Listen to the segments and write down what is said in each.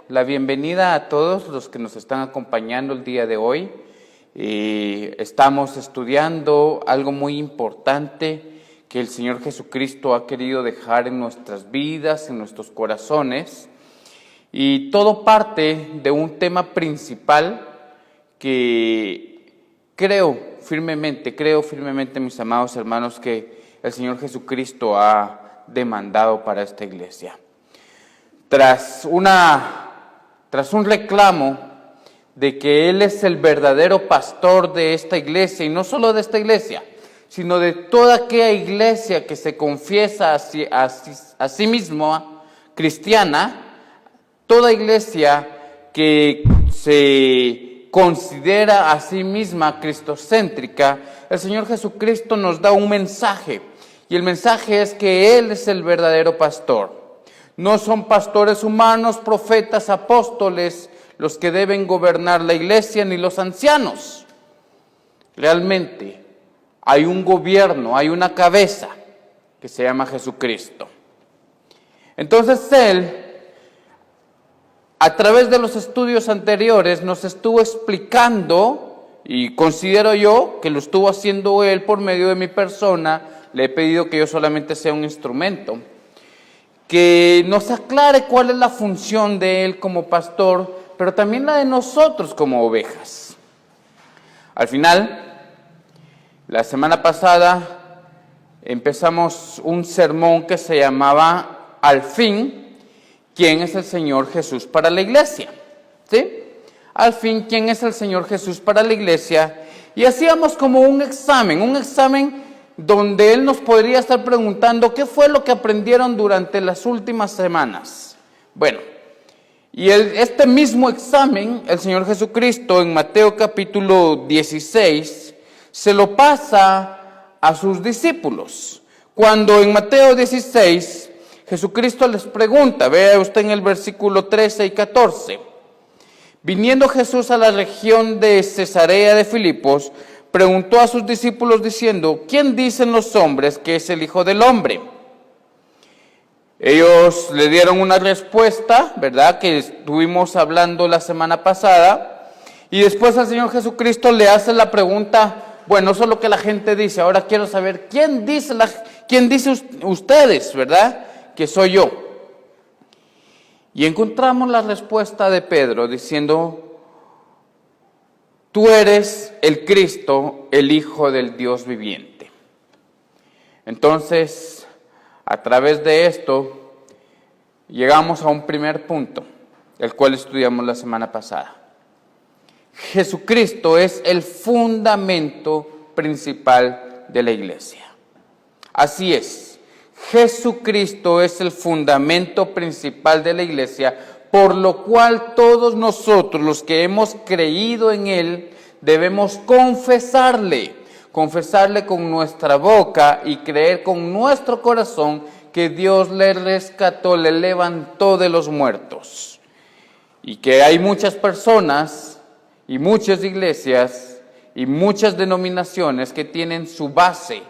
la bienvenida a todos los que nos están acompañando el día de hoy. Estamos estudiando algo muy importante que el Señor Jesucristo ha querido dejar en nuestras vidas, en nuestros corazones, y todo parte de un tema principal que creo firmemente, mis amados hermanos, que el Señor Jesucristo ha demandado para esta iglesia. Tras un reclamo de que Él es el verdadero pastor de esta iglesia, y no solo de esta iglesia, sino de toda aquella iglesia que se confiesa a sí misma cristiana, toda iglesia que se considera a sí misma cristocéntrica, el Señor Jesucristo nos da un mensaje, y el mensaje es que Él es el verdadero pastor. No son pastores humanos, profetas, apóstoles los que deben gobernar la iglesia, ni los ancianos. Realmente hay un gobierno, hay una cabeza que se llama Jesucristo. Entonces Él, a través de los estudios anteriores, nos estuvo explicando, y considero yo que lo estuvo haciendo Él por medio de mi persona. Le he pedido que yo solamente sea un instrumento, que nos aclare cuál es la función de Él como pastor, pero también la de nosotros como ovejas. Al final, la semana pasada, empezamos un sermón que se llamaba Al fin, ¿quién es el Señor Jesús para la iglesia? ¿Sí? Al fin, ¿quién es el Señor Jesús para la iglesia? Y hacíamos como un examen donde Él nos podría estar preguntando qué fue lo que aprendieron durante las últimas semanas. Bueno, y este mismo examen, el Señor Jesucristo en Mateo capítulo 16, se lo pasa a sus discípulos. Cuando en Mateo 16, Jesucristo les pregunta, vea usted en el versículo 13 y 14, viniendo Jesús a la región de Cesarea de Filipos, preguntó a sus discípulos diciendo, ¿quién dicen los hombres que es el Hijo del Hombre? Ellos le dieron una respuesta, ¿verdad?, que estuvimos hablando la semana pasada, y después el Señor Jesucristo le hace la pregunta, bueno, eso es lo que la gente dice, ahora quiero saber, ¿quién dice ustedes, verdad?, que soy yo? Y encontramos la respuesta de Pedro diciendo, tú eres el Cristo, el Hijo del Dios viviente. Entonces, a través de esto, llegamos a un primer punto, el cual estudiamos la semana pasada. Jesucristo es el fundamento principal de la iglesia. Así es, Jesucristo es el fundamento principal de la iglesia, por lo cual todos nosotros, los que hemos creído en Él, debemos confesarle con nuestra boca y creer con nuestro corazón que Dios le rescató, le levantó de los muertos. Y que hay muchas personas y muchas iglesias y muchas denominaciones que tienen su base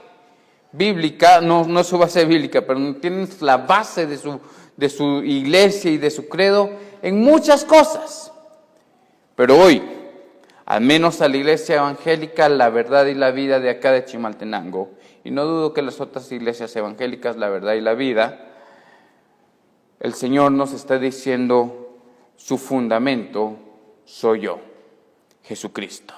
bíblica, no su base bíblica, pero tienen la base de su iglesia y de su credo en muchas cosas. Pero hoy, al menos a la iglesia evangélica, la verdad y la vida de acá de Chimaltenango, y no dudo que las otras iglesias evangélicas, la verdad y la vida, el Señor nos está diciendo, su fundamento soy yo, Jesucristo.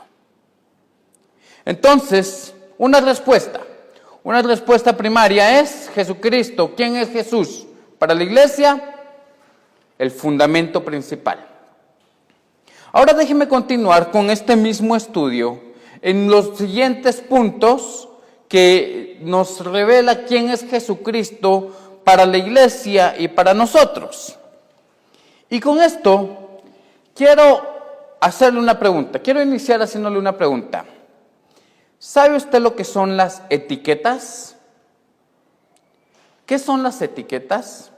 Entonces, una respuesta primaria es Jesucristo. ¿Quién es Jesús? Para la iglesia, el fundamento principal. Ahora déjeme continuar con este mismo estudio en los siguientes puntos que nos revela quién es Jesucristo para la iglesia y para nosotros. Y con esto quiero hacerle una pregunta, quiero iniciar haciéndole una pregunta. ¿Sabe usted lo que son las etiquetas? ¿Qué son las etiquetas?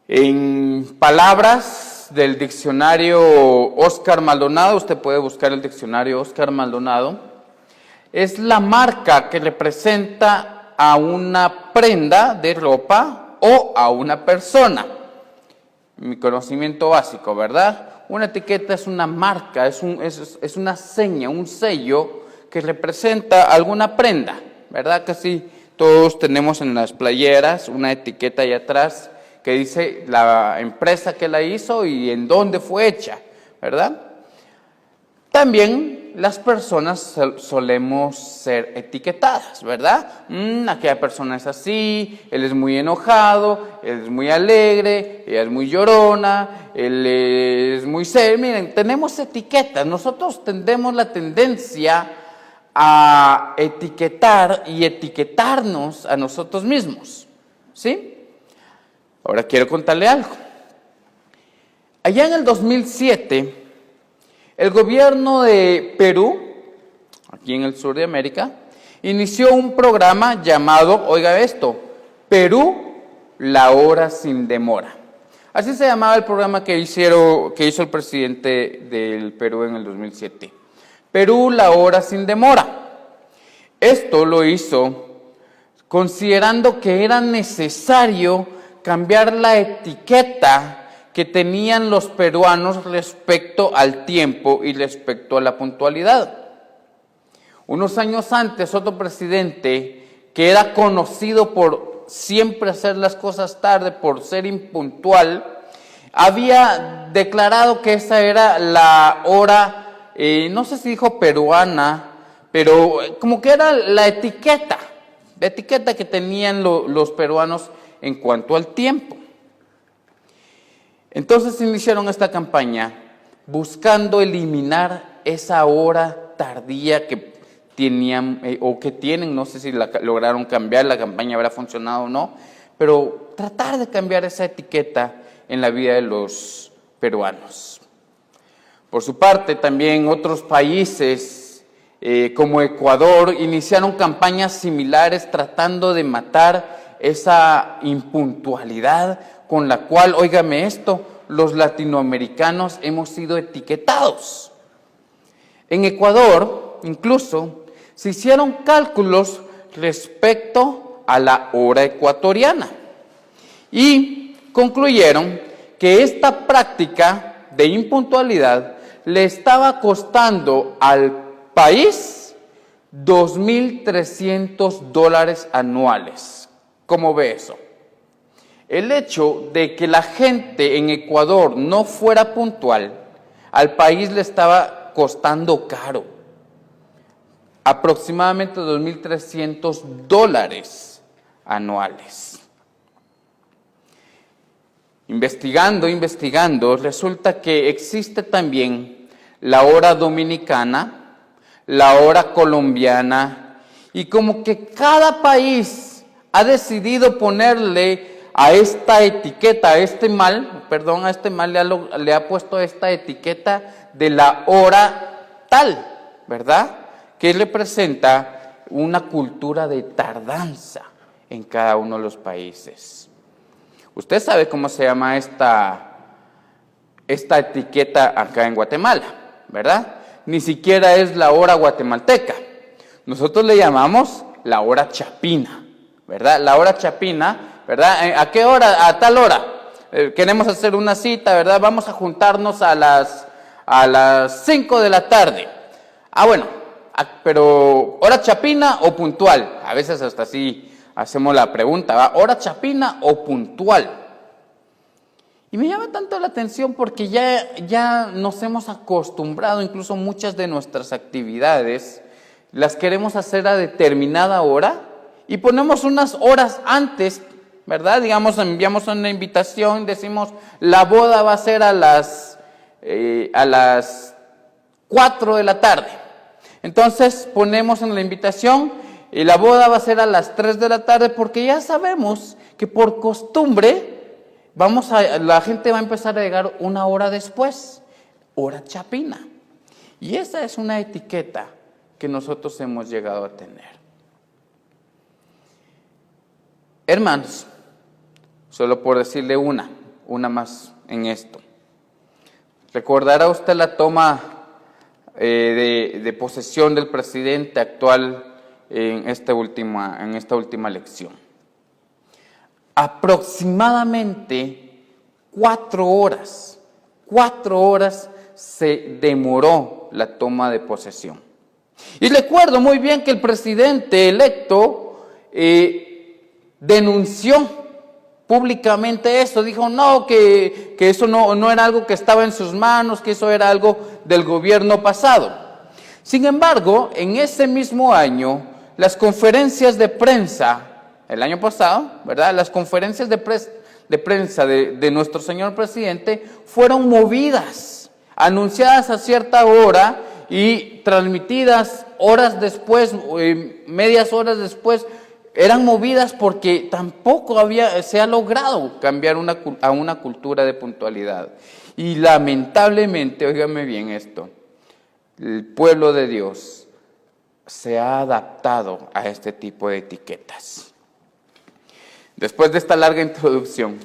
En palabras del diccionario Oscar Maldonado, usted puede buscar el diccionario Oscar Maldonado, es la marca que representa a una prenda de ropa o a una persona. mi conocimiento básico, ¿verdad? Una etiqueta es una marca, es una seña, un sello que representa alguna prenda, ¿verdad? Casi todos tenemos en las playeras una etiqueta ahí atrás que dice la empresa que la hizo y en dónde fue hecha, ¿verdad? También las personas solemos ser etiquetadas, ¿verdad? Aquella persona es así, él es muy enojado, él es muy alegre, ella es muy llorona, él es muy serio. Miren, tenemos etiquetas, nosotros tenemos la tendencia a etiquetar y etiquetarnos a nosotros mismos, ¿sí? Ahora quiero contarle algo. Allá en el 2007, el gobierno de Perú, aquí en el sur de América, inició un programa llamado, oiga esto, Perú, la hora sin demora. Así se llamaba el programa que hizo el presidente del Perú en el 2007. Perú, la hora sin demora. Esto lo hizo considerando que era necesario cambiar la etiqueta que tenían los peruanos respecto al tiempo y respecto a la puntualidad. Unos años antes, otro presidente que era conocido por siempre hacer las cosas tarde, por ser impuntual, había declarado que esa era la hora, no sé si dijo peruana, pero como que era la etiqueta que tenían los peruanos en cuanto al tiempo. Entonces iniciaron esta campaña buscando eliminar esa hora tardía que tenían o que tienen, no sé si lograron cambiar, la campaña habrá funcionado o no, pero tratar de cambiar esa etiqueta en la vida de los peruanos. Por su parte, también otros países como Ecuador iniciaron campañas similares tratando de matar esa impuntualidad con la cual, óigame esto, los latinoamericanos hemos sido etiquetados. En Ecuador, incluso, se hicieron cálculos respecto a la hora ecuatoriana y concluyeron que esta práctica de impuntualidad le estaba costando al país $2,300 anuales. ¿Cómo ve eso? El hecho de que la gente en Ecuador no fuera puntual, al país le estaba costando caro, aproximadamente $2,300 anuales. Investigando, resulta que existe también la hora dominicana, la hora colombiana, y como que cada país ha decidido ponerle a esta etiqueta, a este mal le ha puesto esta etiqueta de la hora tal, ¿verdad? Que representa una cultura de tardanza en cada uno de los países. Usted sabe cómo se llama esta etiqueta acá en Guatemala, ¿verdad? Ni siquiera es la hora guatemalteca. Nosotros le llamamos la hora chapina, ¿verdad? La hora chapina, ¿verdad? ¿A qué hora? A tal hora. Queremos hacer una cita, ¿verdad? Vamos a juntarnos a las 5 de la tarde. Bueno, pero ¿hora chapina o puntual? A veces hasta así hacemos la pregunta, ¿va? ¿Hora chapina o puntual? Y me llama tanto la atención porque ya nos hemos acostumbrado, incluso muchas de nuestras actividades las queremos hacer a determinada hora y ponemos unas horas antes, ¿verdad? Digamos, enviamos una invitación, decimos, la boda va a ser a las 4 de la tarde. Entonces ponemos en la invitación, y la boda va a ser a las 3 de la tarde, porque ya sabemos que por costumbre la gente va a empezar a llegar una hora después, hora chapina. Y esa es una etiqueta que nosotros hemos llegado a tener. Hermanos, solo por decirle una más en esto. ¿Recordará usted la toma de posesión del presidente actual en esta última elección? Aproximadamente 4 horas. 4 horas se demoró la toma de posesión. Y recuerdo muy bien que el presidente electo denunció públicamente eso. Dijo no, que eso no era algo que estaba en sus manos, que eso era algo del gobierno pasado. Sin embargo, en ese mismo año, las conferencias de prensa, el año pasado, ¿verdad? Las conferencias de prensa de nuestro señor presidente fueron movidas, anunciadas a cierta hora y transmitidas horas después, medias horas después, eran movidas porque tampoco se ha logrado cambiar a una cultura de puntualidad. Y lamentablemente, óigame bien esto, el pueblo de Dios se ha adaptado a este tipo de etiquetas. Después de esta larga introducción,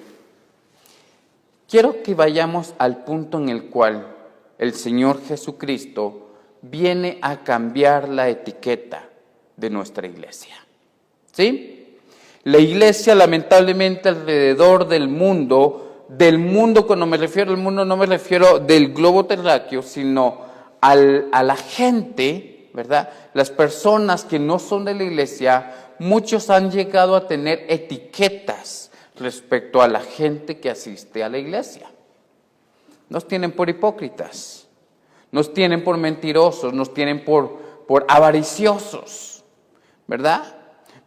quiero que vayamos al punto en el cual el Señor Jesucristo viene a cambiar la etiqueta de nuestra iglesia. ¿Sí? La iglesia, lamentablemente, alrededor del mundo, cuando me refiero al mundo, no me refiero del globo terráqueo, sino a la gente, ¿verdad? Las personas que no son de la iglesia, muchos han llegado a tener etiquetas respecto a la gente que asiste a la iglesia. Nos tienen por hipócritas, nos tienen por mentirosos, nos tienen por avariciosos, ¿verdad?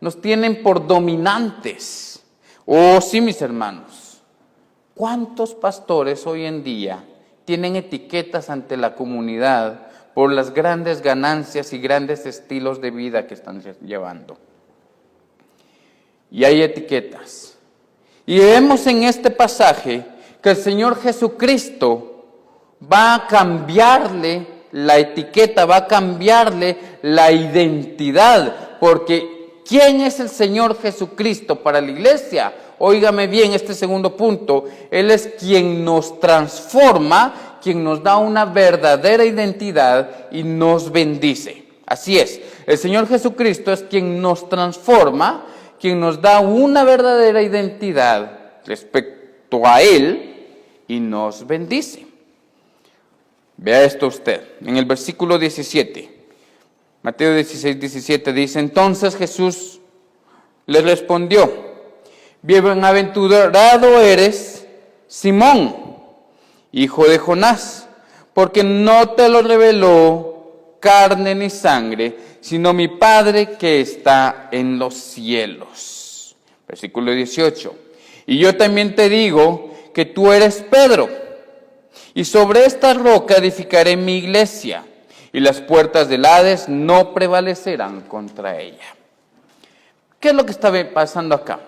Nos tienen por dominantes. Oh, sí, mis hermanos. ¿Cuántos pastores hoy en día tienen etiquetas ante la comunidad por las grandes ganancias y grandes estilos de vida que están llevando? Y hay etiquetas. Y vemos en este pasaje que el Señor Jesucristo va a cambiarle la etiqueta, va a cambiarle la identidad, porque ¿quién es el Señor Jesucristo para la iglesia? Óigame bien este segundo punto. Él es quien nos transforma, quien nos da una verdadera identidad y nos bendice. Así es, el Señor Jesucristo es quien nos transforma, quien nos da una verdadera identidad respecto a Él y nos bendice. Vea esto usted, en el versículo 17. Mateo 16, 17 dice, entonces Jesús le respondió, bienaventurado eres, Simón, hijo de Jonás, porque no te lo reveló carne ni sangre, sino mi Padre que está en los cielos. Versículo 18, y yo también te digo que tú eres Pedro, y sobre esta roca edificaré mi iglesia, y las puertas del Hades no prevalecerán contra ella. ¿Qué es lo que está pasando acá?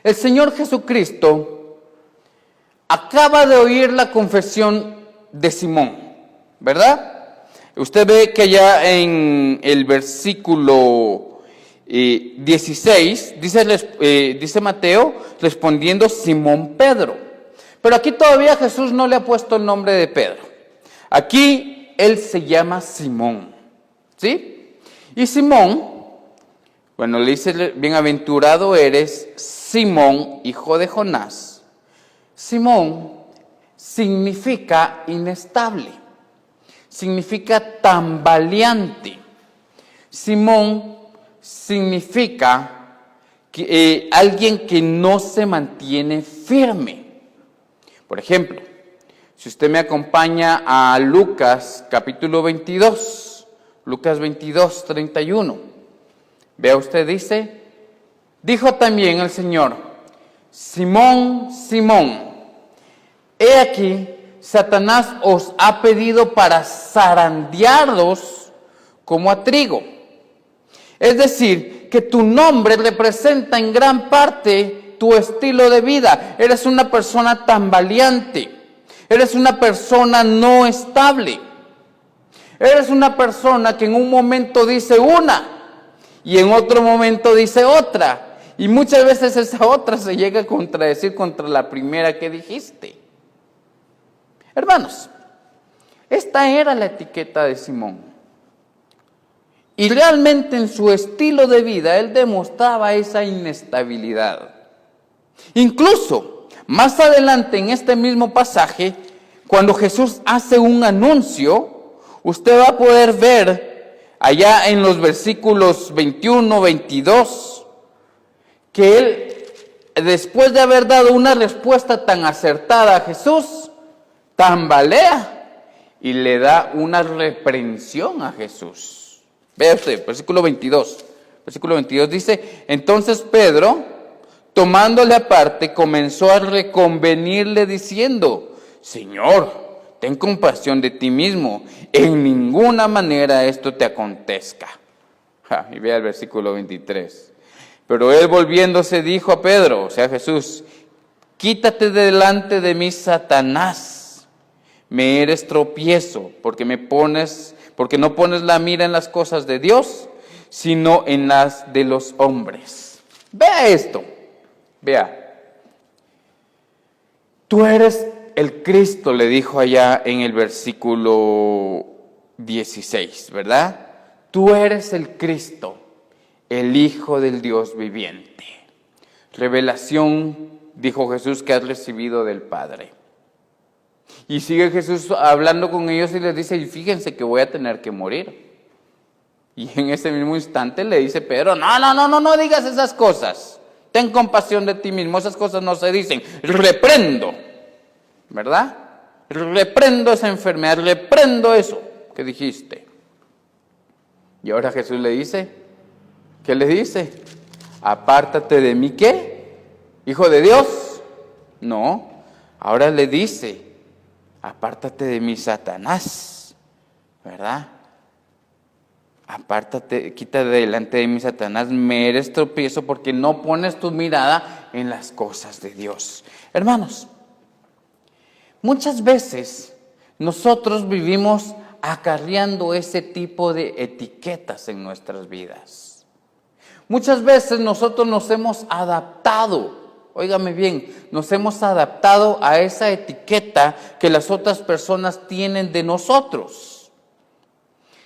El Señor Jesucristo acaba de oír la confesión de Simón, ¿verdad? Usted ve que ya en el versículo 16, dice Mateo, respondiendo Simón Pedro. Pero aquí todavía Jesús no le ha puesto el nombre de Pedro. Aquí él se llama Simón, ¿sí? Y Simón, bueno, le dice, bienaventurado eres, Simón, hijo de Jonás. Simón significa inestable, significa tambaleante. Simón significa alguien que no se mantiene firme. Por ejemplo, si usted me acompaña a Lucas capítulo 22, Lucas 22, 31. Vea usted, dice, dijo también el Señor, Simón, Simón, he aquí, Satanás os ha pedido para zarandearos como a trigo. Es decir, que tu nombre representa en gran parte tu estilo de vida. Eres una persona tambaleante. Eres una persona no estable. Eres una persona que en un momento dice una y en otro momento dice otra. Y muchas veces esa otra se llega a contradecir contra la primera que dijiste. Hermanos, esta era la etiqueta de Simón. Y realmente en su estilo de vida él demostraba esa inestabilidad. Incluso Más adelante en este mismo pasaje, cuando Jesús hace un anuncio, usted va a poder ver allá en los versículos 21, 22, que él, después de haber dado una respuesta tan acertada a Jesús, tambalea y le da una reprensión a Jesús. Vea usted, versículo 22. Versículo 22 dice: entonces Pedro, tomándole aparte, comenzó a reconvenirle diciendo: Señor, ten compasión de ti mismo, en ninguna manera esto te acontezca. Y vea el versículo 23. Pero él, volviéndose, dijo a Pedro, o sea Jesús: quítate de delante de mí, Satanás. Me eres tropiezo, porque no pones la mira en las cosas de Dios, sino en las de los hombres. Vea esto, vea. Tú eres el Cristo, le dijo allá en el versículo 16, ¿verdad? Tú eres el Cristo, el Hijo del Dios viviente. Revelación, dijo Jesús, que has recibido del Padre. Y sigue Jesús hablando con ellos y les dice: y fíjense que voy a tener que morir. Y en ese mismo instante le dice Pedro: no digas esas cosas. Ten compasión de ti mismo, esas cosas no se dicen. Reprendo, ¿verdad? Reprendo esa enfermedad, reprendo eso que dijiste. Y ahora Jesús le dice, ¿qué le dice? Apártate de mí, ¿qué? ¿Hijo de Dios? No, ahora le dice: apártate de mí, Satanás, ¿verdad? Apártate, quítate delante de mí, Satanás, me eres tropiezo porque no pones tu mirada en las cosas de Dios. Hermanos, muchas veces nosotros vivimos acarreando ese tipo de etiquetas en nuestras vidas. Muchas veces nosotros nos hemos adaptado, óigame bien, nos hemos adaptado a esa etiqueta que las otras personas tienen de nosotros.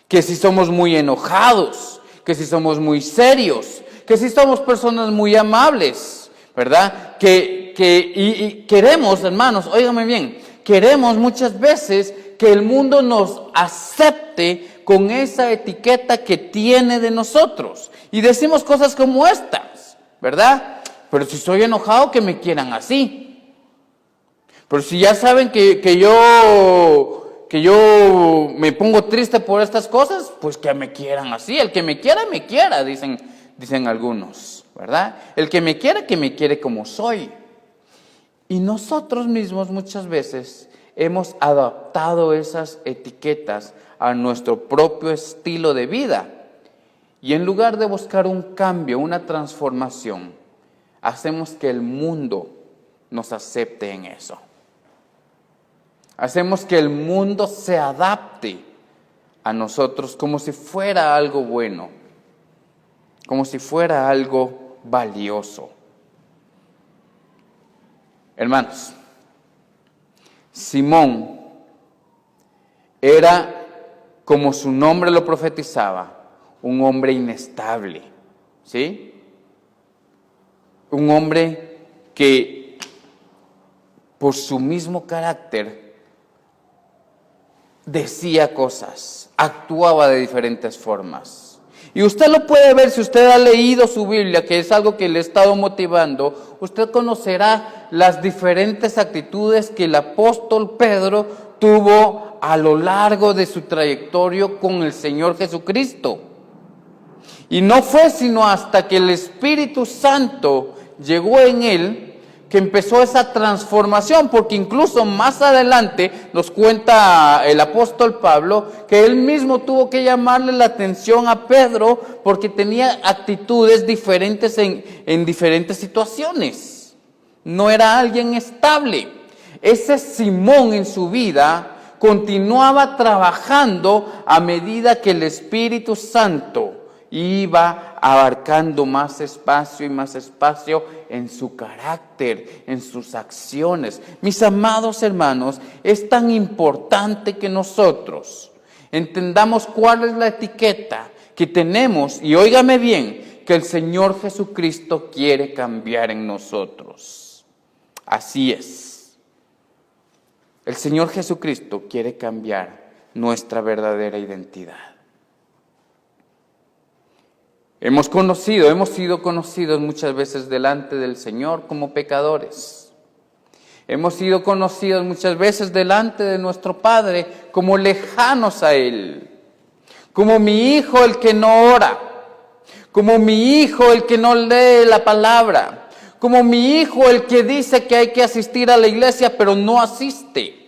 Que si somos muy enojados, que si somos muy serios, que si somos personas muy amables, ¿verdad? Y queremos, hermanos, óigame bien, queremos muchas veces que el mundo nos acepte con esa etiqueta que tiene de nosotros. Y decimos cosas como estas, ¿verdad? Pero si soy enojado, que me quieran así. Pero si ya saben que yo me pongo triste por estas cosas, pues que me quieran así. El que me quiera, dicen algunos, ¿verdad? El que me quiere como soy. Y nosotros mismos muchas veces hemos adaptado esas etiquetas a nuestro propio estilo de vida. Y en lugar de buscar un cambio, una transformación, hacemos que el mundo nos acepte en eso. Hacemos que el mundo se adapte a nosotros como si fuera algo bueno, como si fuera algo valioso. Hermanos, Simón era, como su nombre lo profetizaba, un hombre inestable, ¿sí? Un hombre que, por su mismo carácter, decía cosas, actuaba de diferentes formas. Y usted lo puede ver si usted ha leído su Biblia, que es algo que le he estado motivando. Usted conocerá las diferentes actitudes que el apóstol Pedro tuvo a lo largo de su trayectoria con el Señor Jesucristo. Y no fue sino hasta que el Espíritu Santo llegó en él que empezó esa transformación, porque incluso más adelante nos cuenta el apóstol Pablo que él mismo tuvo que llamarle la atención a Pedro porque tenía actitudes diferentes en diferentes situaciones. No era alguien estable. Ese Simón en su vida continuaba trabajando a medida que el Espíritu Santo iba abarcando más espacio y más espacio en su carácter, en sus acciones. Mis amados hermanos, es tan importante que nosotros entendamos cuál es la etiqueta que tenemos, y óigame bien, que el Señor Jesucristo quiere cambiar en nosotros. Así es. El Señor Jesucristo quiere cambiar nuestra verdadera identidad. Hemos sido conocidos muchas veces delante del Señor como pecadores. Hemos sido conocidos muchas veces delante de nuestro Padre como lejanos a Él. Como mi hijo el que no ora. Como mi hijo el que no lee la palabra. Como mi hijo el que dice que hay que asistir a la iglesia pero no asiste.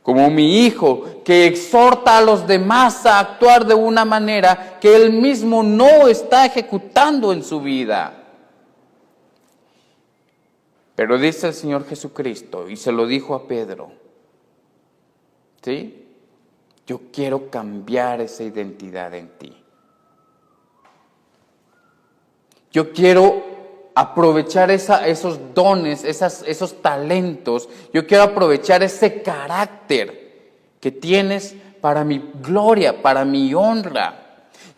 Como mi hijo que exhorta a los demás a actuar de una manera que él mismo no está ejecutando en su vida. Pero dice el Señor Jesucristo, y se lo dijo a Pedro, ¿sí? Yo quiero cambiar esa identidad en ti. Yo quiero aprovechar esos dones, esos talentos. Yo quiero aprovechar ese carácter que tienes para mi gloria, para mi honra.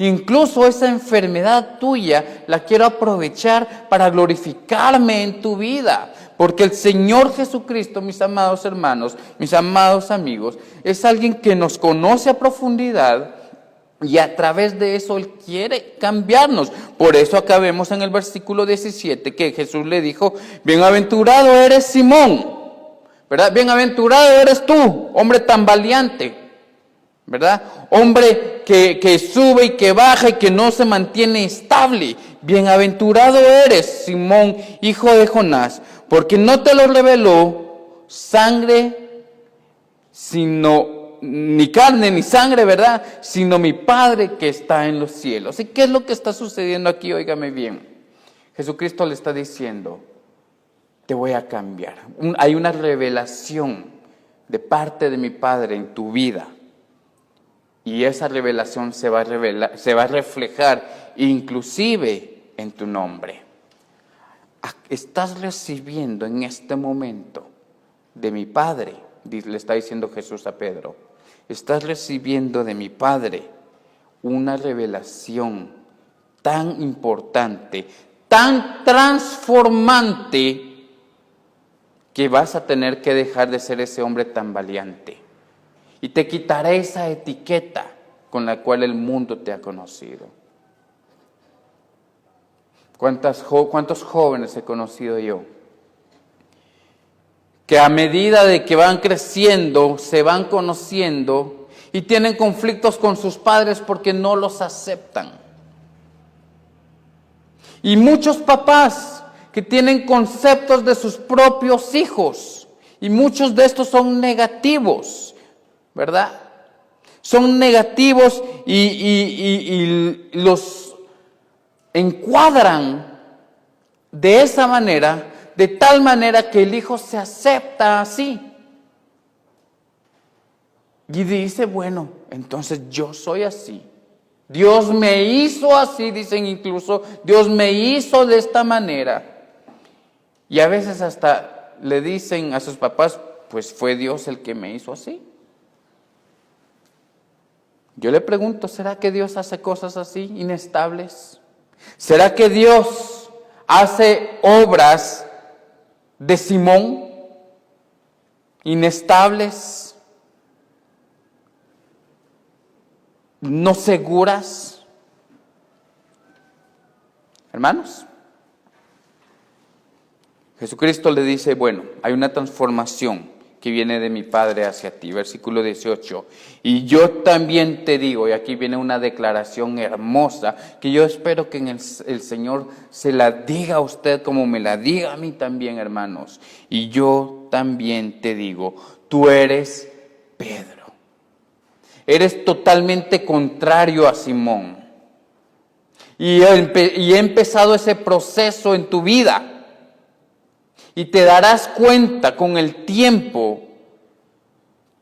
Incluso esa enfermedad tuya la quiero aprovechar para glorificarme en tu vida. Porque el Señor Jesucristo, mis amados hermanos, mis amados amigos, es alguien que nos conoce a profundidad. Y a través de eso Él quiere cambiarnos. Por eso acá vemos en el versículo 17 que Jesús le dijo, bienaventurado eres Simón, ¿verdad? Bienaventurado eres tú, hombre tan valiente, ¿verdad? Hombre que sube y que baja y que no se mantiene estable. Bienaventurado eres, Simón, hijo de Jonás, porque no te lo reveló sangre, ni carne ni sangre, ¿verdad? Sino mi Padre que está en los cielos. ¿Y qué es lo que está sucediendo aquí? Óigame bien. Jesucristo le está diciendo, te voy a cambiar. Hay una revelación de parte de mi Padre en tu vida. Y esa revelación se va a reflejar inclusive en tu nombre. Estás recibiendo en este momento de mi Padre, le está diciendo Jesús a Pedro, estás recibiendo de mi Padre una revelación tan importante, tan transformante, que vas a tener que dejar de ser ese hombre tan valiente. Y te quitaré esa etiqueta con la cual el mundo te ha conocido. ¿Cuántos jóvenes he conocido yo? Que a medida de que van creciendo, se van conociendo y tienen conflictos con sus padres porque no los aceptan. Y muchos papás que tienen conceptos de sus propios hijos, y muchos de estos son negativos, ¿verdad? Son negativos y los encuadran de esa manera, de tal manera que el hijo se acepta así. Y dice, bueno, entonces yo soy así. Dios me hizo así, dicen incluso, Dios me hizo de esta manera. Y a veces hasta le dicen a sus papás, pues fue Dios el que me hizo así. Yo le pregunto, ¿será que Dios hace cosas así, inestables? ¿Será que Dios hace obras de Simón, inestables, no seguras? Hermanos, Jesucristo le dice, bueno, hay una transformación que viene de mi Padre hacia ti. Versículo 18. Y yo también te digo, y aquí viene una declaración hermosa, que yo espero que el Señor se la diga a usted como me la diga a mí también, hermanos. Y yo también te digo, tú eres Pedro. Eres totalmente contrario a Simón. Y he empezado ese proceso en tu vida. Y te darás cuenta con el tiempo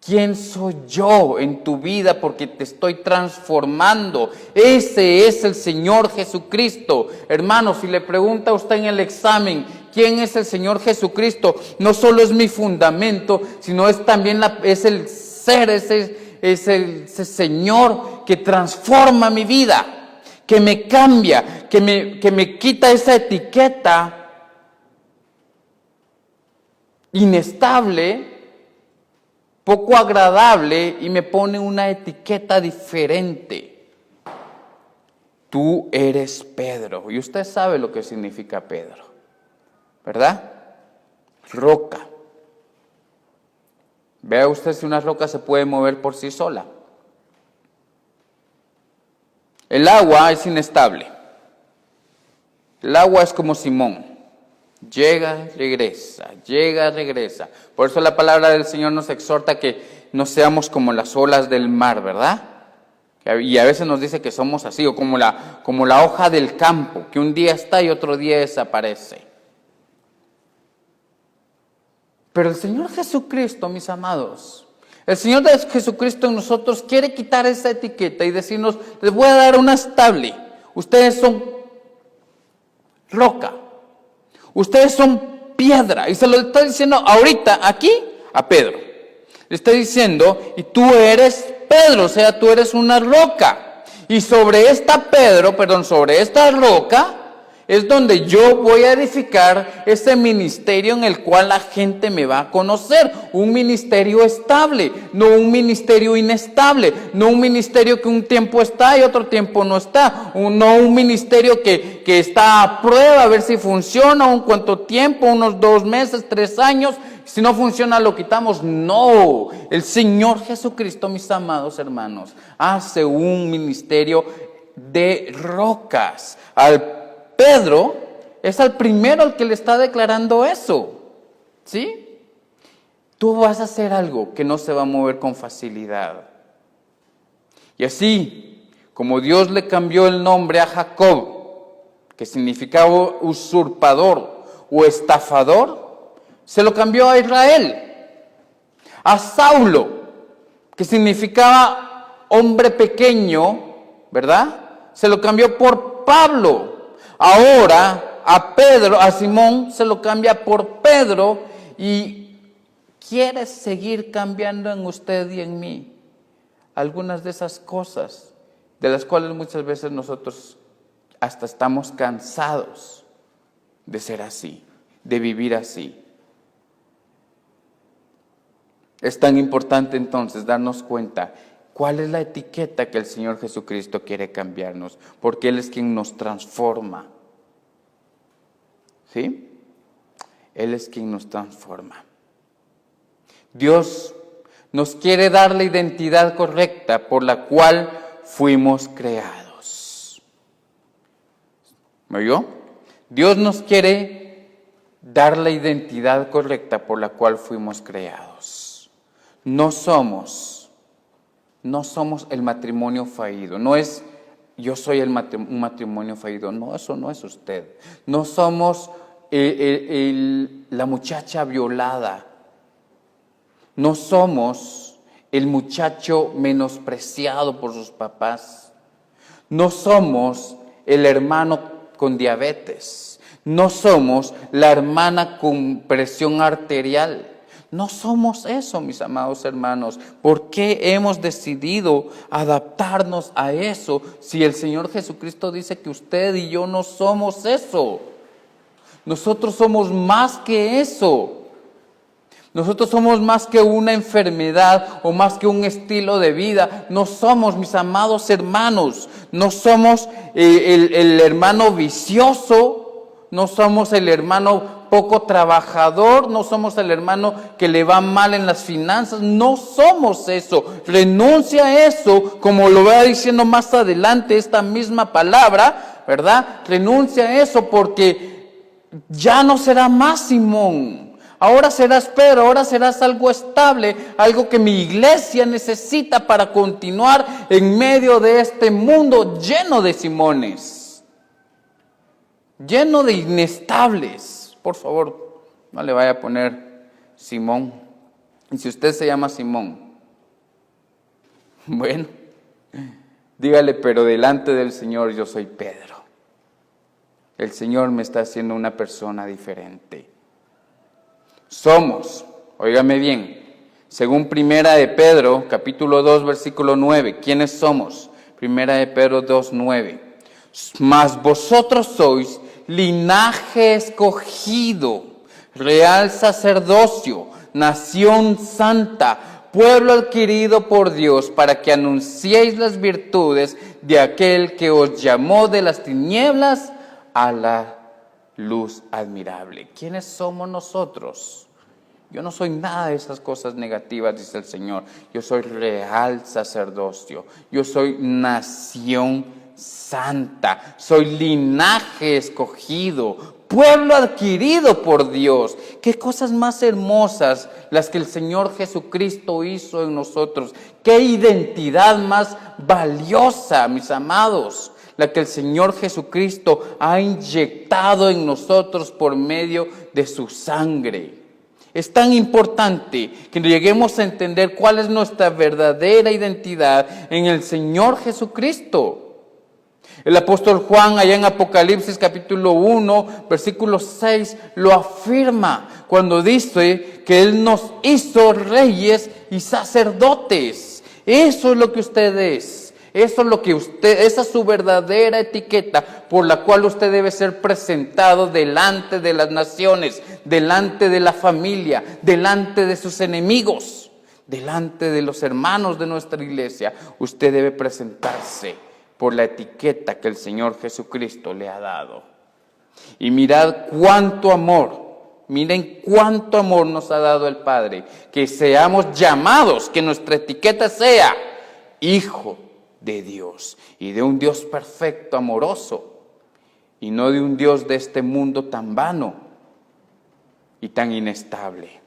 quién soy yo en tu vida, porque te estoy transformando. Ese es el Señor Jesucristo. Hermano, si le pregunta a usted en el examen, ¿quién es el Señor Jesucristo? No solo es mi fundamento, sino es también es el ser, ese Señor que transforma mi vida, que me cambia, que me quita esa etiqueta inestable, poco agradable y me pone una etiqueta diferente. Tú eres Pedro. Y usted sabe lo que significa Pedro, ¿verdad? Roca. Vea usted si una roca se puede mover por sí sola. El agua es inestable. El agua es como Simón. Llega, regresa, llega, regresa. Por eso la palabra del Señor nos exhorta que no seamos como las olas del mar, ¿verdad? Y a veces nos dice que somos así, o como la hoja del campo, que un día está y otro día desaparece. Pero el Señor Jesucristo, mis amados, el Señor Jesucristo en nosotros quiere quitar esa etiqueta y decirnos, les voy a dar una estable. Ustedes son roca. Ustedes son piedra. Y se lo está diciendo ahorita aquí a Pedro. Le está diciendo, y tú eres Pedro, o sea, tú eres una roca. Y sobre esta roca, es donde yo voy a edificar ese ministerio en el cual la gente me va a conocer. Un ministerio estable, no un ministerio inestable, no un ministerio que un tiempo está y otro tiempo no está. No un ministerio que está a prueba a ver si funciona, un cuánto tiempo, unos 2 meses, 3 años. Si no funciona lo quitamos. No, el Señor Jesucristo, mis amados hermanos, hace un ministerio de rocas. Pedro es el primero al que le está declarando eso, ¿sí? Tú vas a hacer algo que no se va a mover con facilidad. Y así, como Dios le cambió el nombre a Jacob, que significaba usurpador o estafador, se lo cambió a Israel. A Saulo, que significaba hombre pequeño, ¿verdad? Se lo cambió por Pablo. Ahora a Simón se lo cambia por Pedro y quiere seguir cambiando en usted y en mí algunas de esas cosas de las cuales muchas veces nosotros hasta estamos cansados de ser así, de vivir así. Es tan importante entonces darnos cuenta cuál es la etiqueta que el Señor Jesucristo quiere cambiarnos, porque Él es quien nos transforma. ¿Sí? Él es quien nos transforma. Dios nos quiere dar la identidad correcta por la cual fuimos creados. ¿Me oyó? Dios nos quiere dar la identidad correcta por la cual fuimos creados. No somos el matrimonio fallido. No es yo soy un matrimonio fallido. No, eso no es usted. No somos la muchacha violada. No somos el muchacho menospreciado por sus papás. No somos el hermano con diabetes. No somos la hermana con presión arterial. No somos eso, mis amados hermanos. ¿Por qué hemos decidido adaptarnos a eso si el Señor Jesucristo dice que usted y yo no somos eso? Nosotros somos más que eso. Nosotros somos más que una enfermedad o más que un estilo de vida. No somos, mis amados hermanos, no somos el hermano vicioso, no somos el hermano poco trabajador, no somos el hermano que le va mal en las finanzas, no somos eso. Renuncia a eso, como lo va diciendo más adelante esta misma palabra, ¿verdad? Renuncia a eso porque ya no será más Simón. Ahora serás Pedro, ahora serás algo estable, algo que mi iglesia necesita para continuar en medio de este mundo lleno de Simones, lleno de inestables. Por favor, no le vaya a poner Simón. Y si usted se llama Simón, bueno, dígale, pero delante del Señor yo soy Pedro. El Señor me está haciendo una persona diferente. Somos, óigame bien, según Primera de Pedro, capítulo 2, versículo 9. ¿Quiénes somos? Primera de Pedro 2, 9. Mas vosotros sois linaje escogido, real sacerdocio, nación santa, pueblo adquirido por Dios, para que anunciéis las virtudes de aquel que os llamó de las tinieblas a la luz admirable. ¿Quiénes somos nosotros? Yo no soy nada de esas cosas negativas, dice el Señor. Yo soy real sacerdocio. Yo soy nación santa. Soy linaje escogido, pueblo adquirido por Dios. Qué cosas más hermosas las que el Señor Jesucristo hizo en nosotros. Qué identidad más valiosa, mis amados, la que el Señor Jesucristo ha inyectado en nosotros por medio de su sangre. Es tan importante que lleguemos a entender cuál es nuestra verdadera identidad en el Señor Jesucristo. El apóstol Juan, allá en Apocalipsis capítulo 1, versículo 6, lo afirma cuando dice que Él nos hizo reyes y sacerdotes. Eso es lo que usted es. Eso es lo que esa es su verdadera etiqueta por la cual usted debe ser presentado delante de las naciones, delante de la familia, delante de sus enemigos, delante de los hermanos de nuestra iglesia. Usted debe presentarse por la etiqueta que el Señor Jesucristo le ha dado. Y mirad cuánto amor, miren cuánto amor nos ha dado el Padre, que seamos llamados, que nuestra etiqueta sea hijo de Dios, y de un Dios perfecto, amoroso, y no de un Dios de este mundo tan vano y tan inestable.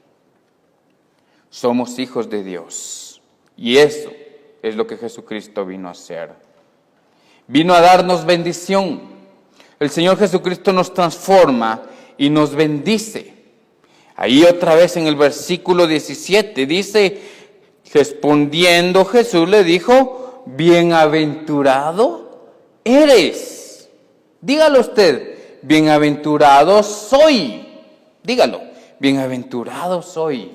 Somos hijos de Dios, y eso es lo que Jesucristo vino a hacer. Vino a darnos bendición. El Señor Jesucristo nos transforma y nos bendice. Ahí otra vez en el versículo 17 dice, respondiendo Jesús le dijo, bienaventurado eres. Dígalo usted, bienaventurado soy. Dígalo, bienaventurado soy.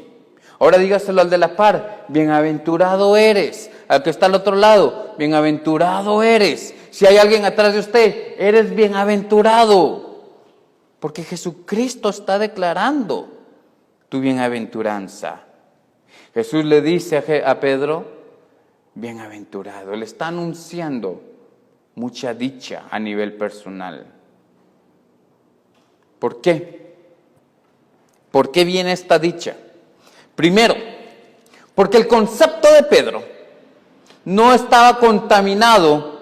Ahora dígaselo al de la par, bienaventurado eres. Al que está al otro lado, bienaventurado eres. Si hay alguien atrás de usted, eres bienaventurado. Porque Jesucristo está declarando tu bienaventuranza. Jesús le dice a Pedro, bienaventurado. Le está anunciando mucha dicha a nivel personal. ¿Por qué? ¿Por qué viene esta dicha? Primero, porque el concepto de Pedro no estaba contaminado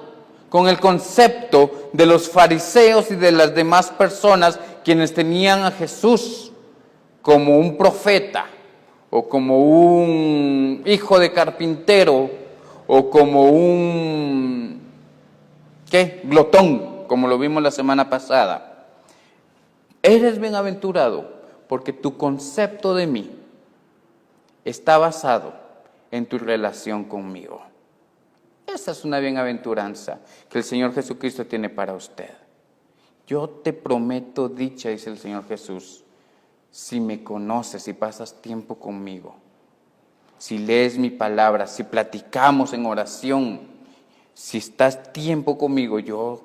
con el concepto de los fariseos y de las demás personas quienes tenían a Jesús como un profeta o como un hijo de carpintero o como un glotón, como lo vimos la semana pasada. Eres bienaventurado porque tu concepto de mí está basado en tu relación conmigo. Esa es una bienaventuranza que el Señor Jesucristo tiene para usted. Yo te prometo dicha, dice el Señor Jesús, si me conoces, si pasas tiempo conmigo, si lees mi palabra, si platicamos en oración, si estás tiempo conmigo, yo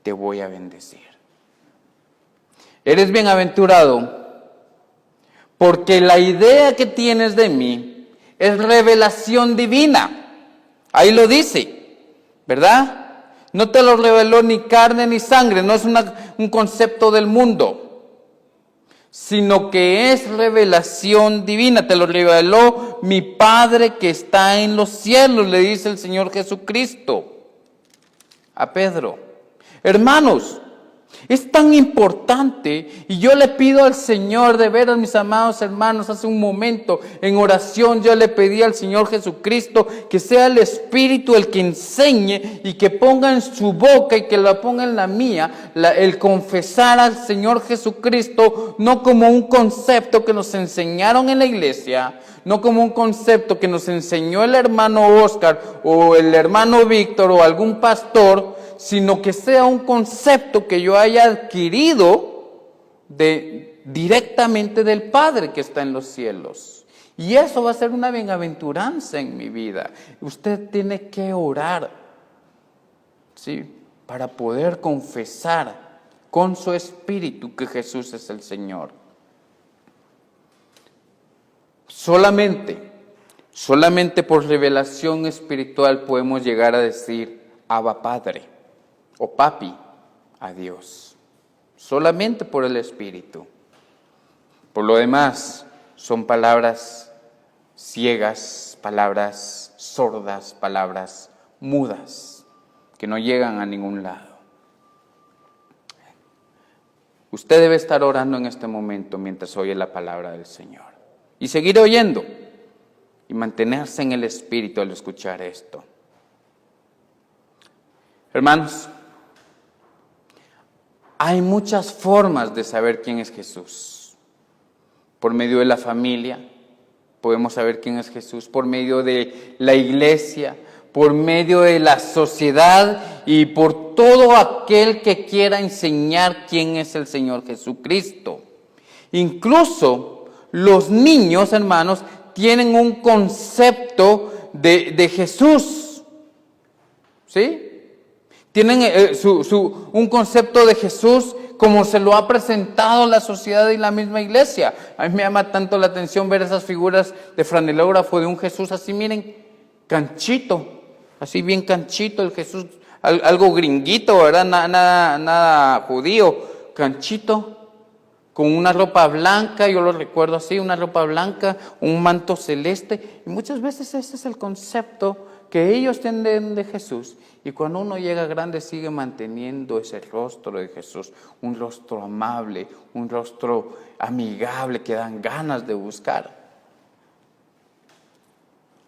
te voy a bendecir. Eres bienaventurado porque la idea que tienes de mí es revelación divina. Ahí lo dice, ¿verdad? No te lo reveló ni carne ni sangre, no es un concepto del mundo, sino que es revelación divina. Te lo reveló mi Padre que está en los cielos, le dice el Señor Jesucristo a Pedro. Hermanos, es tan importante, y yo le pido al Señor, de veras, mis amados hermanos, hace un momento en oración yo le pedí al Señor Jesucristo que sea el Espíritu el que enseñe y que ponga en su boca y que la ponga en la mía, el confesar al Señor Jesucristo, no como un concepto que nos enseñaron en la iglesia, no como un concepto que nos enseñó el hermano Oscar o el hermano Víctor o algún pastor, sino que sea un concepto que yo haya adquirido directamente del Padre que está en los cielos. Y eso va a ser una bienaventuranza en mi vida. Usted tiene que orar, ¿sí?, para poder confesar con su espíritu que Jesús es el Señor. Solamente por revelación espiritual podemos llegar a decir Abba Padre o Papi a Dios. Solamente por el Espíritu. Por lo demás, son palabras ciegas, palabras sordas, palabras mudas, que no llegan a ningún lado. Usted debe estar orando en este momento mientras oye la palabra del Señor. Y seguir oyendo. Y mantenerse en el Espíritu al escuchar esto. Hermanos, hay muchas formas de saber quién es Jesús. Por medio de la familia podemos saber quién es Jesús. Por medio de la iglesia, por medio de la sociedad y por todo aquel que quiera enseñar quién es el Señor Jesucristo. Incluso los niños, hermanos, tienen un concepto de Jesús. ¿Sí? Tienen un concepto de Jesús como se lo ha presentado la sociedad y la misma iglesia. A mí me llama tanto la atención ver esas figuras de franelógrafo de un Jesús así, miren, canchito, así bien canchito el Jesús, algo gringuito, ¿verdad? Nada judío, canchito, con una ropa blanca, yo lo recuerdo así, una ropa blanca, un manto celeste. Y muchas veces ese es el concepto que ellos tienen de Jesús. Y cuando uno llega grande sigue manteniendo ese rostro de Jesús, un rostro amable, un rostro amigable que dan ganas de buscar.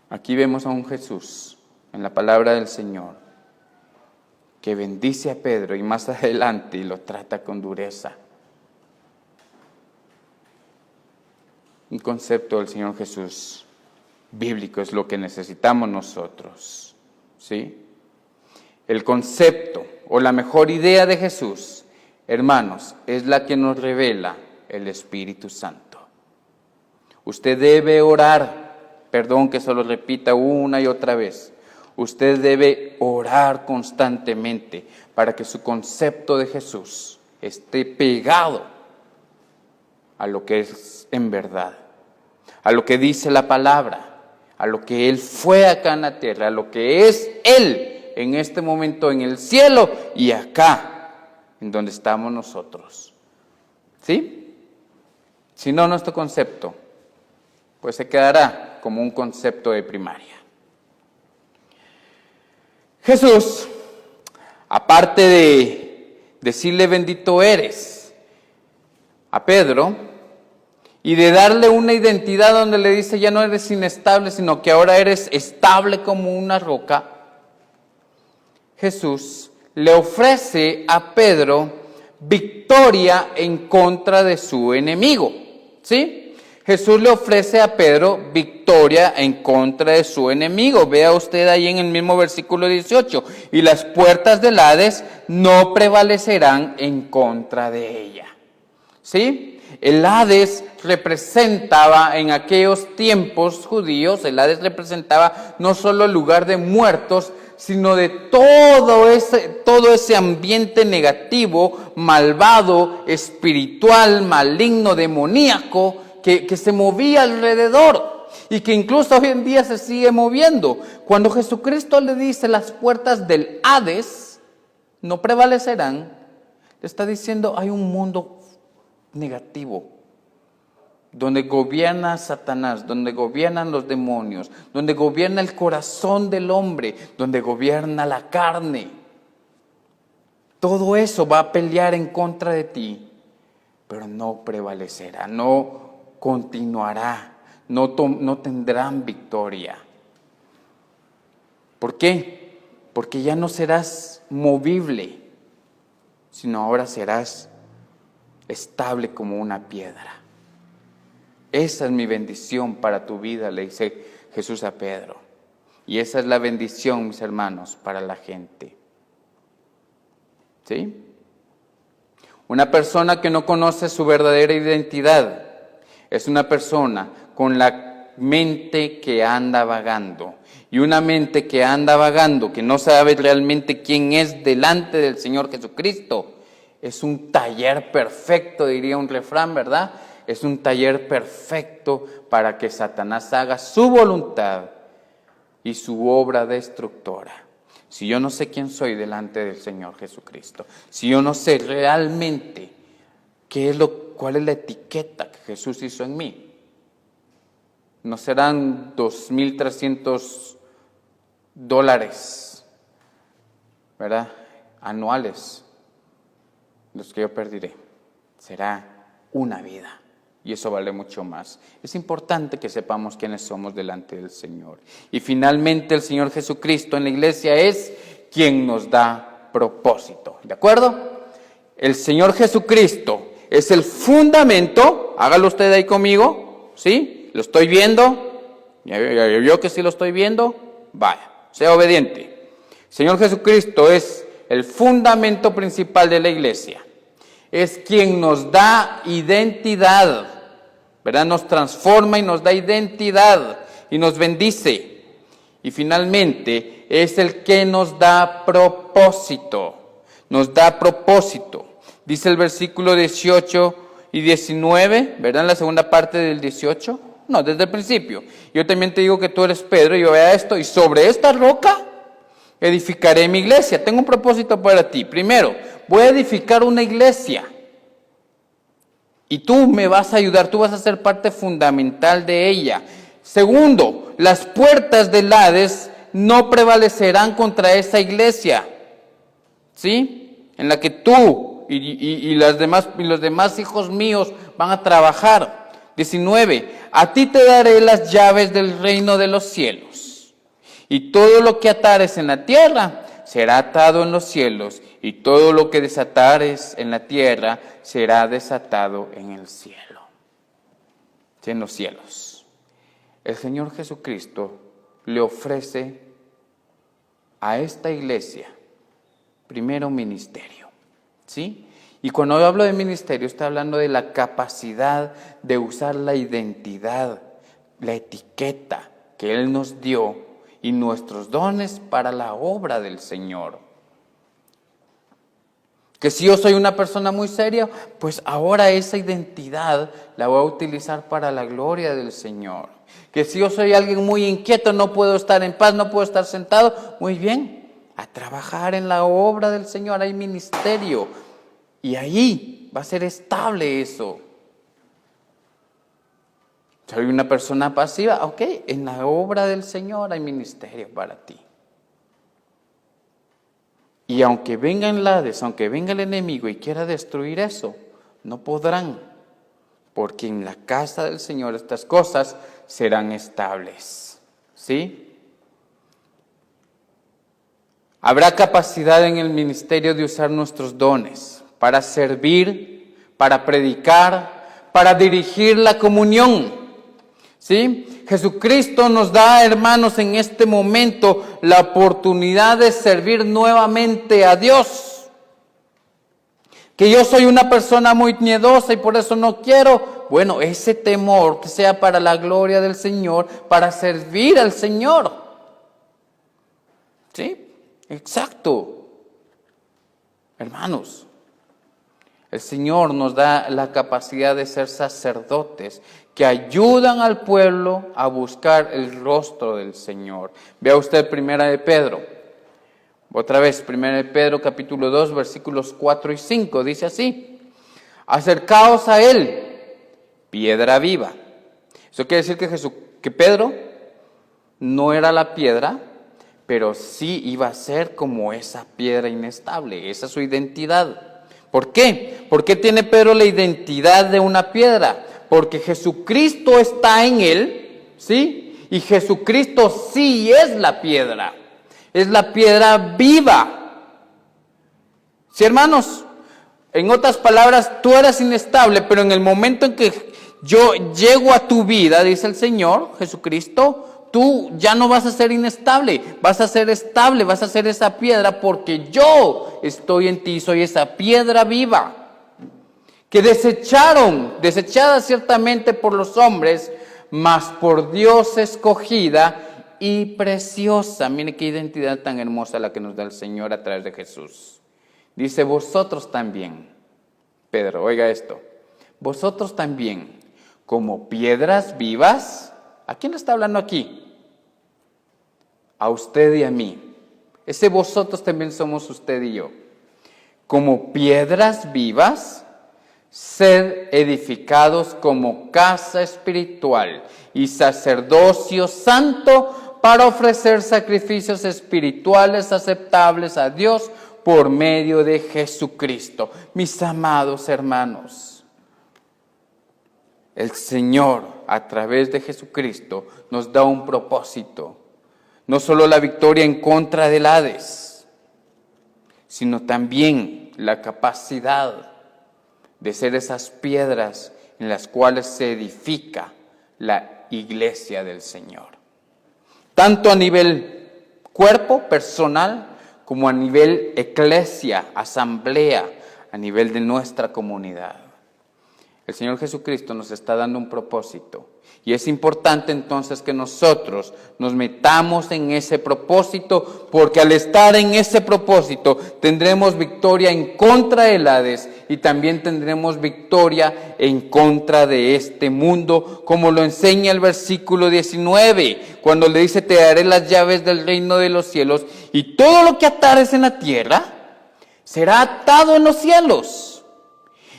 Aquí vemos a un Jesús en la palabra del Señor que bendice a Pedro y más adelante lo trata con dureza. Un concepto del Señor Jesús bíblico es lo que necesitamos nosotros, ¿sí? El concepto o la mejor idea de Jesús, hermanos, es la que nos revela el Espíritu Santo. Usted debe orar, perdón que se lo repita una y otra vez, usted debe orar constantemente para que su concepto de Jesús esté pegado a lo que es en verdad, a lo que dice la palabra, a lo que Él fue acá en la tierra, a lo que es Él en este momento en el cielo y acá, en donde estamos nosotros. ¿Sí? Si no, nuestro concepto, pues se quedará como un concepto de primaria. Jesús, aparte de decirle bendito eres a Pedro, y de darle una identidad donde le dice ya no eres inestable, sino que ahora eres estable como una roca, Jesús le ofrece a Pedro victoria en contra de su enemigo, ¿sí? Jesús le ofrece a Pedro victoria en contra de su enemigo. Vea usted ahí en el mismo versículo 18. Y las puertas del Hades no prevalecerán en contra de ella, ¿sí? El Hades representaba en aquellos tiempos judíos, el Hades representaba no solo el lugar de muertos, sino de todo ese ambiente negativo, malvado, espiritual, maligno, demoníaco, que se movía alrededor y que incluso hoy en día se sigue moviendo. Cuando Jesucristo le dice las puertas del Hades no prevalecerán, le está diciendo hay un mundo negativo, donde gobierna Satanás, donde gobiernan los demonios, donde gobierna el corazón del hombre, donde gobierna la carne. Todo eso va a pelear en contra de ti, pero no prevalecerá, no continuará, no tendrán victoria. ¿Por qué? Porque ya no serás movible, sino ahora serás estable como una piedra. Esa es mi bendición para tu vida, le dice Jesús a Pedro. Y esa es la bendición, mis hermanos, para la gente. ¿Sí? Una persona que no conoce su verdadera identidad es una persona con la mente que anda vagando. Y una mente que anda vagando, que no sabe realmente quién es delante del Señor Jesucristo, es un taller perfecto, diría un refrán, ¿verdad? es un taller perfecto para que Satanás haga su voluntad y su obra destructora. Si yo no sé quién soy delante del Señor Jesucristo, si yo no sé realmente cuál es la etiqueta que Jesús hizo en mí, no serán $2,300, ¿verdad?, anuales los que yo perdiré. Será una vida. Y eso vale mucho más. Es importante que sepamos quiénes somos delante del Señor. Y finalmente el Señor Jesucristo en la iglesia es quien nos da propósito. ¿De acuerdo? El Señor Jesucristo es el fundamento. Hágalo usted ahí conmigo. ¿Sí? ¿Lo estoy viendo? ¿Ya vio que sí lo estoy viendo? Vaya, sea obediente. El Señor Jesucristo es el fundamento principal de la iglesia. Es quien nos da identidad, ¿verdad? Nos transforma y nos da identidad y nos bendice. Y finalmente es el que nos da propósito. Nos da propósito. Dice el versículo 18 y 19, ¿verdad? En la segunda parte del 18. No, desde el principio. Yo también te digo que tú eres Pedro, y yo vea esto, y sobre esta roca edificaré mi iglesia. Tengo un propósito para ti. Primero, voy a edificar una iglesia. Y tú me vas a ayudar, tú vas a ser parte fundamental de ella. Segundo, las puertas del Hades no prevalecerán contra esa iglesia. ¿Sí? En la que tú y los demás hijos míos van a trabajar. 19, a ti te daré las llaves del reino de los cielos. Y todo lo que atares en la tierra será atado en los cielos, y todo lo que desatares en la tierra será desatado en el cielo. Sí, en los cielos. El Señor Jesucristo le ofrece a esta iglesia primero ministerio, ¿sí? Y cuando yo hablo de ministerio, estoy hablando de la capacidad de usar la identidad, la etiqueta que Él nos dio y nuestros dones para la obra del Señor. Que si yo soy una persona muy seria, pues ahora esa identidad la voy a utilizar para la gloria del Señor. Que si yo soy alguien muy inquieto, no puedo estar en paz, no puedo estar sentado, muy bien, a trabajar en la obra del Señor, hay ministerio. Y ahí va a ser estable eso. Soy una persona pasiva, ok, en la obra del Señor hay ministerio para ti. Y aunque venga el Hades, aunque venga el enemigo y quiera destruir eso, no podrán, porque en la casa del Señor estas cosas serán estables. ¿Sí? Habrá capacidad en el ministerio de usar nuestros dones para servir, para predicar, para dirigir la comunión. ¿Sí? Jesucristo nos da, hermanos, en este momento la oportunidad de servir nuevamente a Dios. Que yo soy una persona muy miedosa y por eso no quiero. Bueno, ese temor que sea para la gloria del Señor, para servir al Señor. ¿Sí? Exacto. Hermanos, el Señor nos da la capacidad de ser sacerdotes que ayudan al pueblo a buscar el rostro del Señor. Vea usted Primera de Pedro. Otra vez, Primera de Pedro capítulo 2, versículos 4 y 5. Dice así: acercaos a Él, piedra viva. Eso quiere decir que Pedro no era la piedra, pero sí iba a ser como esa piedra inestable. Esa es su identidad. ¿Por qué? ¿Por qué tiene Pedro la identidad de una piedra? Porque Jesucristo está en él, ¿sí? Y Jesucristo sí es la piedra. Es la piedra viva. ¿Sí, hermanos? En otras palabras, tú eras inestable, pero en el momento en que yo llego a tu vida, dice el Señor Jesucristo, tú ya no vas a ser inestable, vas a ser estable, vas a ser esa piedra porque yo estoy en ti, soy esa piedra viva que desechada ciertamente por los hombres, mas por Dios escogida y preciosa. Mire qué identidad tan hermosa la que nos da el Señor a través de Jesús. Dice, vosotros también, Pedro, oiga esto, vosotros también, como piedras vivas. ¿A quién le está hablando aquí? A usted y a mí. Ese vosotros también somos usted y yo. Como piedras vivas, sed edificados como casa espiritual y sacerdocio santo para ofrecer sacrificios espirituales aceptables a Dios por medio de Jesucristo. Mis amados hermanos, el Señor a través de Jesucristo nos da un propósito. No solo la victoria en contra del Hades, sino también la capacidad de ser esas piedras en las cuales se edifica la iglesia del Señor. Tanto a nivel cuerpo, personal, como a nivel eclesia, asamblea, a nivel de nuestra comunidad. El Señor Jesucristo nos está dando un propósito. Y es importante entonces que nosotros nos metamos en ese propósito, porque al estar en ese propósito tendremos victoria en contra del Hades y también tendremos victoria en contra de este mundo, como lo enseña el versículo 19, cuando le dice: te daré las llaves del reino de los cielos, y todo lo que atares en la tierra será atado en los cielos,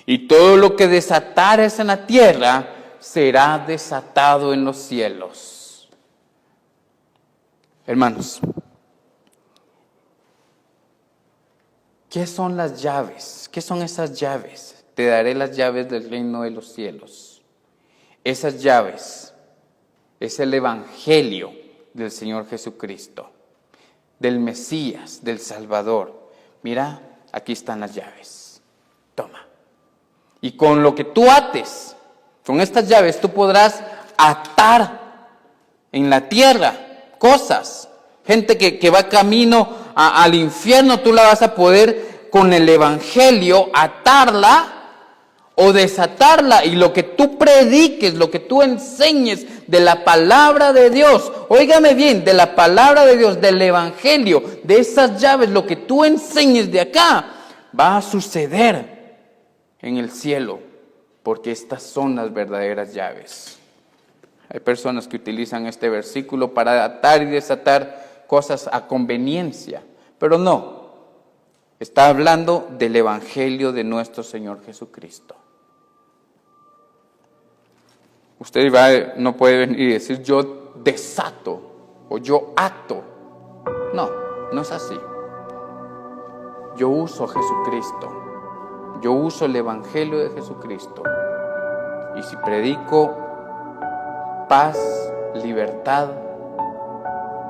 y todo lo que desatares en la tierra será desatado en los cielos. Hermanos, ¿qué son las llaves? ¿Qué son esas llaves? Te daré las llaves del reino de los cielos. Esas llaves es el evangelio del Señor Jesucristo, del Mesías, del Salvador. Mira, aquí están las llaves. Toma. Y con lo que tú ates, con estas llaves tú podrás atar en la tierra cosas. Gente que va camino al infierno, tú la vas a poder con el evangelio atarla o desatarla. Y lo que tú prediques, lo que tú enseñes de la palabra de Dios, óigame bien, de la palabra de Dios, del evangelio, de esas llaves, lo que tú enseñes de acá va a suceder en el cielo. Porque estas son las verdaderas llaves. Hay personas que utilizan este versículo para atar y desatar cosas a conveniencia, pero no. Está hablando del evangelio de nuestro Señor Jesucristo. Usted no puede venir y decir: yo desato o yo ato. No, no es así. Yo uso a Jesucristo. Yo uso el evangelio de Jesucristo. Y si predico paz, libertad,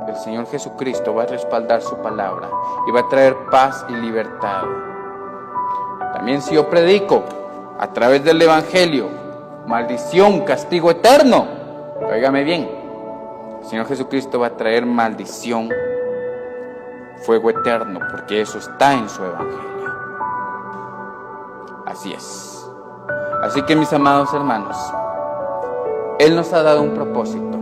el Señor Jesucristo va a respaldar su palabra y va a traer paz y libertad. También si yo predico a través del evangelio maldición, castigo eterno, óigame bien, el Señor Jesucristo va a traer maldición, fuego eterno, porque eso está en su evangelio. Así es. Así que, mis amados hermanos, Él nos ha dado un propósito.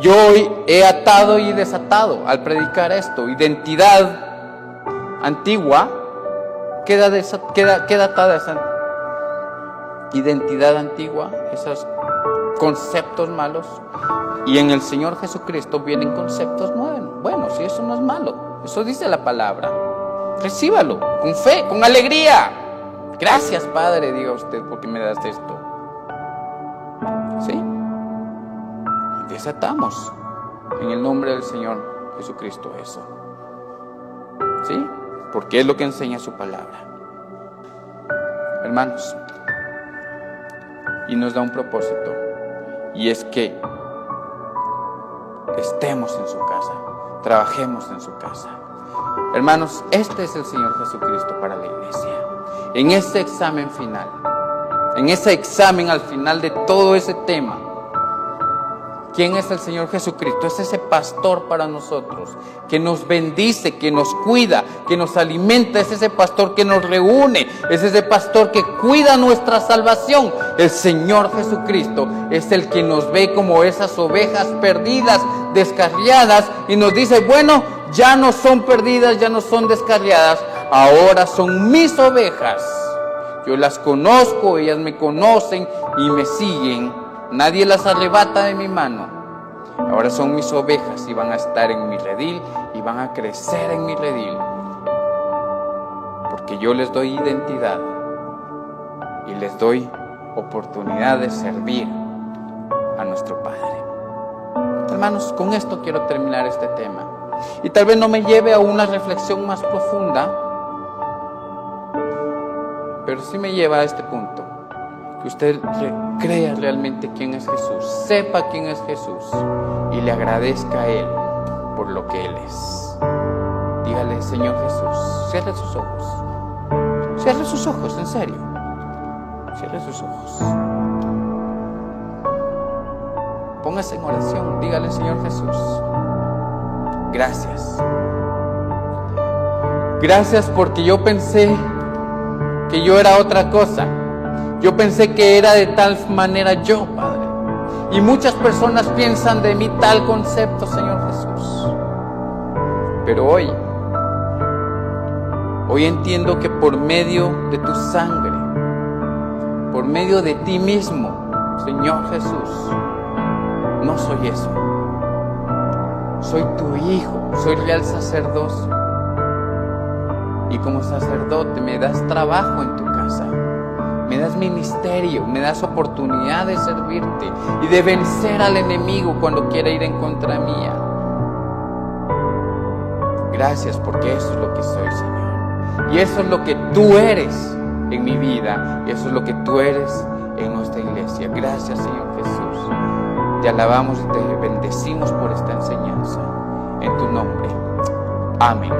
Yo hoy he atado y desatado al predicar esto. Identidad antigua queda atada esa identidad antigua, esos conceptos malos. Y en el Señor Jesucristo vienen conceptos nuevos. Bueno, si eso no es malo, eso dice la palabra. Recíbalo con fe, con alegría. Gracias, Padre, diga usted, porque me das esto. ¿Sí? Desatamos en el nombre del Señor Jesucristo eso. ¿Sí? Porque es lo que enseña su palabra. Hermanos, y nos da un propósito, y es que estemos en su casa, trabajemos en su casa. Hermanos, este es el Señor Jesucristo para la iglesia. En ese examen final, en ese examen al final de todo ese tema, ¿quién es el Señor Jesucristo? Es ese pastor para nosotros, que nos bendice, que nos cuida, que nos alimenta. Es ese pastor que nos reúne, es ese pastor que cuida nuestra salvación. El Señor Jesucristo es el que nos ve como esas ovejas perdidas, descarriadas, y nos dice: bueno, ya no son perdidas, ya no son descarriadas, ahora son mis ovejas. Yo las conozco, ellas me conocen y me siguen. Nadie las arrebata de mi mano. Ahora son mis ovejas y van a estar en mi redil y van a crecer en mi redil. Porque yo les doy identidad y les doy oportunidad de servir a nuestro Padre. Hermanos, con esto quiero terminar este tema. Y tal vez no me lleve a una reflexión más profunda, pero sí me lleva a este punto. Que usted crea realmente quién es Jesús, sepa quién es Jesús y le agradezca a Él por lo que Él es. Dígale: Señor Jesús, cierre sus ojos. Cierre sus ojos, en serio. Cierre sus ojos. Póngase en oración, dígale: Señor Jesús, gracias. Gracias porque yo pensé que yo era otra cosa. Yo pensé que era de tal manera yo, Padre. Y muchas personas piensan de mí tal concepto, Señor Jesús. Pero hoy entiendo que por medio de tu sangre, por medio de ti mismo, Señor Jesús, no soy eso. Soy tu hijo, soy real sacerdocio. Y como sacerdote me das trabajo en tu casa, me das ministerio, me das oportunidad de servirte y de vencer al enemigo cuando quiera ir en contra mía. Gracias, porque eso es lo que soy, Señor. Y eso es lo que tú eres en mi vida, y eso es lo que tú eres en nuestra iglesia. Gracias, Señor Jesús. Te alabamos y te bendecimos por esta enseñanza. En tu nombre. Amén.